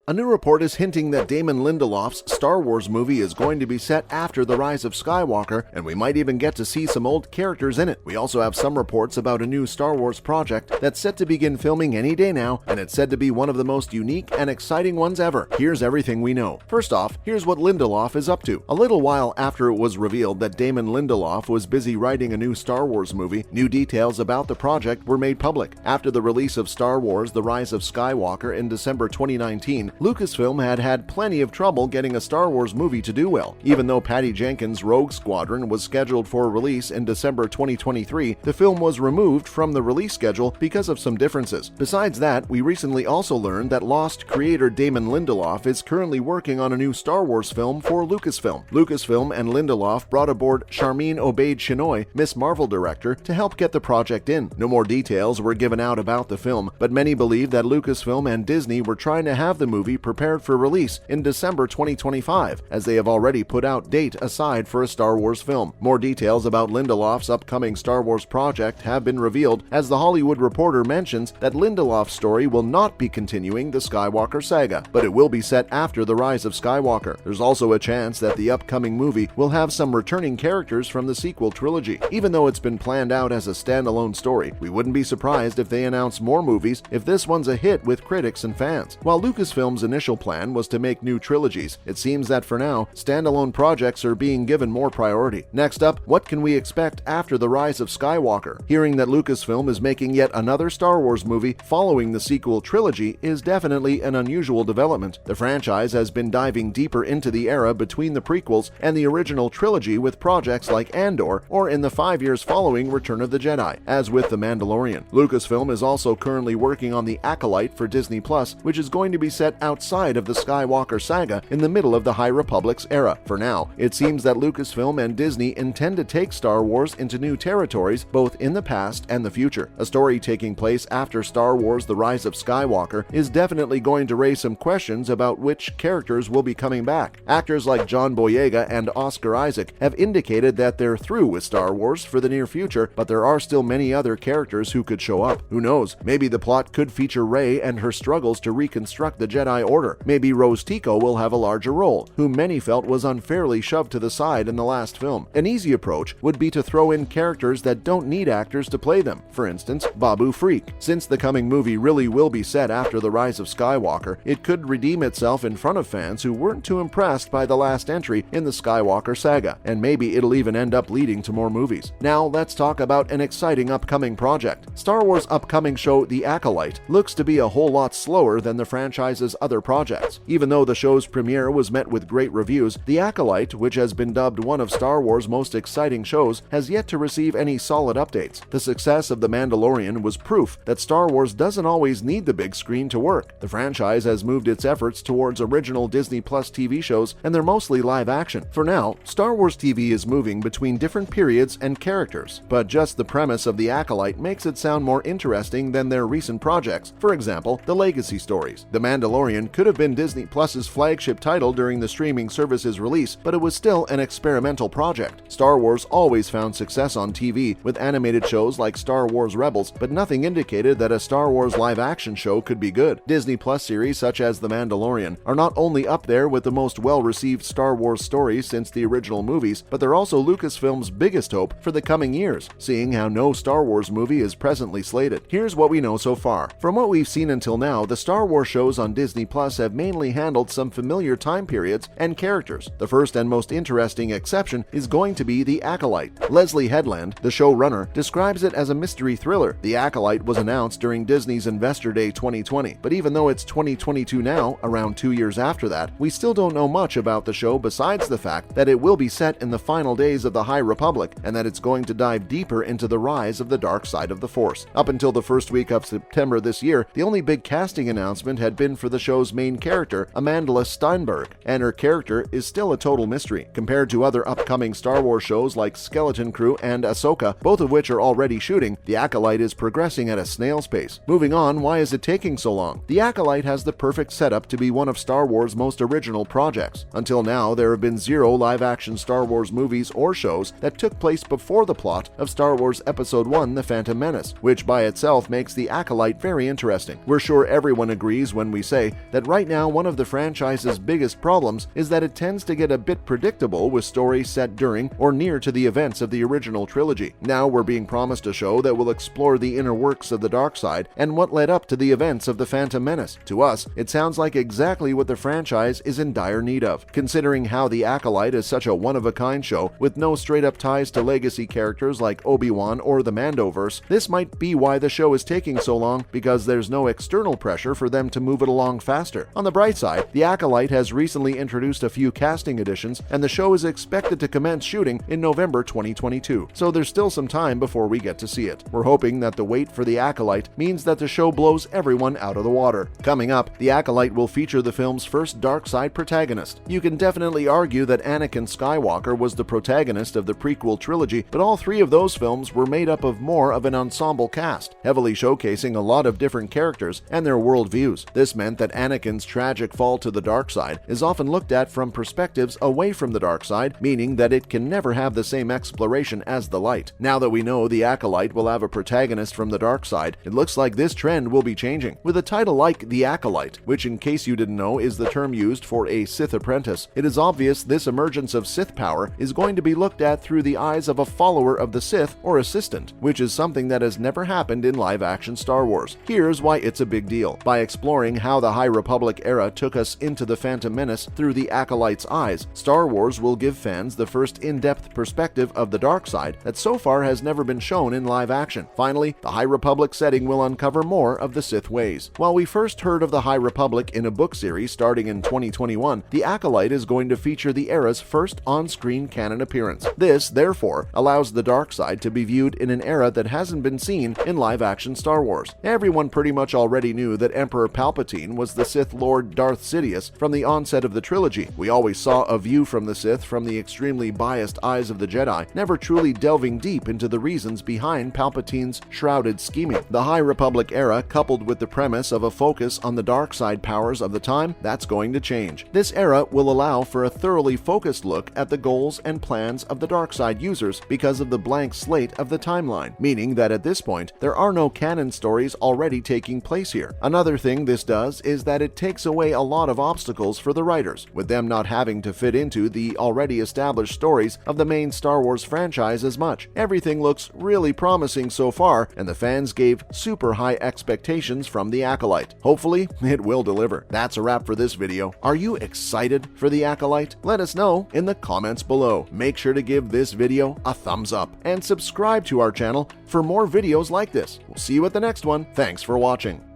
A new report is hinting that Damon Lindelof's Star Wars movie is going to be set after the Rise of Skywalker, and we might even get to see some old characters in it. We also have some reports about a new Star Wars project that's set to begin filming any day now, and it's said to be one of the most unique and exciting ones ever. Here's everything we know. First off, here's what Lindelof is up to. A little while after it was revealed that Damon Lindelof was busy writing a new Star Wars movie, new details about the project were made public. After the release of Star Wars: The Rise of Skywalker in December 2019, Lucasfilm had plenty of trouble getting a Star Wars movie to do well. Even though Patty Jenkins' Rogue Squadron was scheduled for release in December 2023, the film was removed from the release schedule because of some differences. Besides that, we recently also learned that Lost creator Damon Lindelof is currently working on a new Star Wars film for Lucasfilm. Lucasfilm and Lindelof brought aboard Sharmeen Obaid-Chinoy, Miss Marvel director, to help get the project in. No more details were given out about the film, but many believe that Lucasfilm and Disney were trying to have the movie prepared for release in December 2025, as they have already put out date aside for a Star Wars film. More details about Lindelof's upcoming Star Wars project have been revealed, as The Hollywood Reporter mentions that Lindelof's story will not be continuing the Skywalker saga, but it will be set after the Rise of Skywalker. There's also a chance that the upcoming movie will have some returning characters from the sequel trilogy. Even though it's been planned out as a standalone story, we wouldn't be surprised if they announce more movies if this one's a hit with critics and fans. While Lucasfilm's initial plan was to make new trilogies, it seems that for now, standalone projects are being given more priority. Next up, what can we expect after the Rise of Skywalker? Hearing that Lucasfilm is making yet another Star Wars movie following the sequel trilogy is definitely an unusual development. The franchise has been diving deeper into the era between the prequels and the original trilogy with projects like Andor, or in the 5 years following Return of the Jedi, as with The Mandalorian. Lucasfilm is also currently working on The Acolyte for Disney+, which is going to be set outside of the Skywalker saga in the middle of the High Republic's era. For now, it seems that Lucasfilm and Disney intend to take Star Wars into new territories, both in the past and the future. A story taking place after Star Wars: The Rise of Skywalker is definitely going to raise some questions about which characters will be coming back. Actors like John Boyega and Oscar Isaac have indicated that they're through with Star Wars for the near future, but there are still many other characters who could show up. Who knows? Maybe the plot could feature Rey and her struggles to reconstruct the Jedi Order. Maybe Rose Tico will have a larger role, whom many felt was unfairly shoved to the side in the last film. An easy approach would be to throw in characters that don't need actors to play them. For instance, Babu Frik. Since the coming movie really will be set after the Rise of Skywalker, it could redeem itself in front of fans who weren't too impressed by the last entry in the Skywalker saga, and maybe it'll even end up leading to more movies. Now let's talk about an exciting upcoming project. Star Wars' upcoming show The Acolyte looks to be a whole lot slower than the franchise's other projects. Even though the show's premiere was met with great reviews, The Acolyte, which has been dubbed one of Star Wars' most exciting shows, has yet to receive any solid updates. The success of The Mandalorian was proof that Star Wars doesn't always need the big screen to work. The franchise has moved its efforts towards original Disney Plus TV shows, and they're mostly live action. For now, Star Wars TV is moving between different periods and characters, but just the premise of The Acolyte makes it sound more interesting than their recent projects. For example, the legacy stories. The Mandalorian could have been Disney Plus's flagship title during the streaming service's release, but it was still an experimental project. Star Wars always found success on TV with animated shows like Star Wars Rebels, but nothing indicated that a Star Wars live-action show could be good. Disney Plus series such as The Mandalorian are not only up there with the most well-received Star Wars stories since the original movies, but they're also Lucasfilm's biggest hope for the coming years, seeing how no Star Wars movie is presently slated. Here's what we know so far. From what we've seen until now, the Star Wars shows on Disney Plus have mainly handled some familiar time periods and characters. The first and most interesting exception is going to be The Acolyte. Leslie Headland, the showrunner, describes it as a mystery thriller. The Acolyte was announced during Disney's Investor Day 2020, but even though it's 2022 now, around 2 years after that, we still don't know much about the show besides the fact that it will be set in the final days of the High Republic and that it's going to dive deeper into the rise of the dark side of the Force. Up until the first week of September this year, the only big casting announcement had been for the show's main character, Amandla Steinberg, and her character is still a total mystery. Compared to other upcoming Star Wars shows like Skeleton Crew and Ahsoka, both of which are already shooting, The Acolyte is progressing at a snail's pace. Moving on, why is it taking so long? The Acolyte has the perfect setup to be one of Star Wars' most original projects. Until now, there have been 0 live-action Star Wars movies or shows that took place before the plot of Star Wars Episode I: The Phantom Menace, which by itself makes The Acolyte very interesting. We're sure everyone agrees when we say that right now one of the franchise's biggest problems is that it tends to get a bit predictable with stories set during or near to the events of the original trilogy. Now we're being promised a show that will explore the inner works of the dark side and what led up to the events of The Phantom Menace. To us, it sounds like exactly what the franchise is in dire need of. Considering how The Acolyte is such a one-of-a-kind show with no straight-up ties to legacy characters like Obi-Wan or the Mandoverse, this might be why the show is taking so long, because there's no external pressure for them to move it along faster. On the bright side, The Acolyte has recently introduced a few casting additions, and the show is expected to commence shooting in November 2022, so there's still some time before we get to see it. We're hoping that the wait for The Acolyte means that the show blows everyone out of the water. Coming up, The Acolyte will feature the film's first dark side protagonist. You can definitely argue that Anakin Skywalker was the protagonist of the prequel trilogy, but all three of those films were made up of more of an ensemble cast, heavily showcasing a lot of different characters and their worldviews. This meant that Anakin's tragic fall to the dark side is often looked at from perspectives away from the dark side, meaning that it can never have the same exploration as the light. Now that we know The Acolyte will have a protagonist from the dark side, it looks like this trend will be changing. With a title like The Acolyte, which in case you didn't know is the term used for a Sith apprentice, it is obvious this emergence of Sith power is going to be looked at through the eyes of a follower of the Sith or assistant, which is something that has never happened in live-action Star Wars. Here's why it's a big deal. By exploring how the High Republic era took us into The Phantom Menace through the Acolyte's eyes, Star Wars will give fans the first in-depth perspective of the dark side that so far has never been shown in live action. Finally, the High Republic setting will uncover more of the Sith ways. While we first heard of the High Republic in a book series starting in 2021, The Acolyte is going to feature the era's first on-screen canon appearance. This, therefore, allows the dark side to be viewed in an era that hasn't been seen in live-action Star Wars. Everyone pretty much already knew that Emperor Palpatine was the Sith Lord Darth Sidious from the onset of the trilogy. We always saw a view from the Sith from the extremely biased eyes of the Jedi, never truly delving deep into the reasons behind Palpatine's shrouded scheming. The High Republic era, coupled with the premise of a focus on the dark side powers of the time, that's going to change. This era will allow for a thoroughly focused look at the goals and plans of the dark side users because of the blank slate of the timeline, meaning that at this point, there are no canon stories already taking place here. Another thing this does is that it takes away a lot of obstacles for the writers, with them not having to fit into the already established stories of the main Star Wars franchise as much. Everything looks really promising so far, and the fans gave super high expectations from The Acolyte. Hopefully, it will deliver. That's a wrap for this video. Are you excited for The Acolyte? Let us know in the comments below. Make sure to give this video a thumbs up and subscribe to our channel for more videos like this. We'll see you at the next one. Thanks for watching.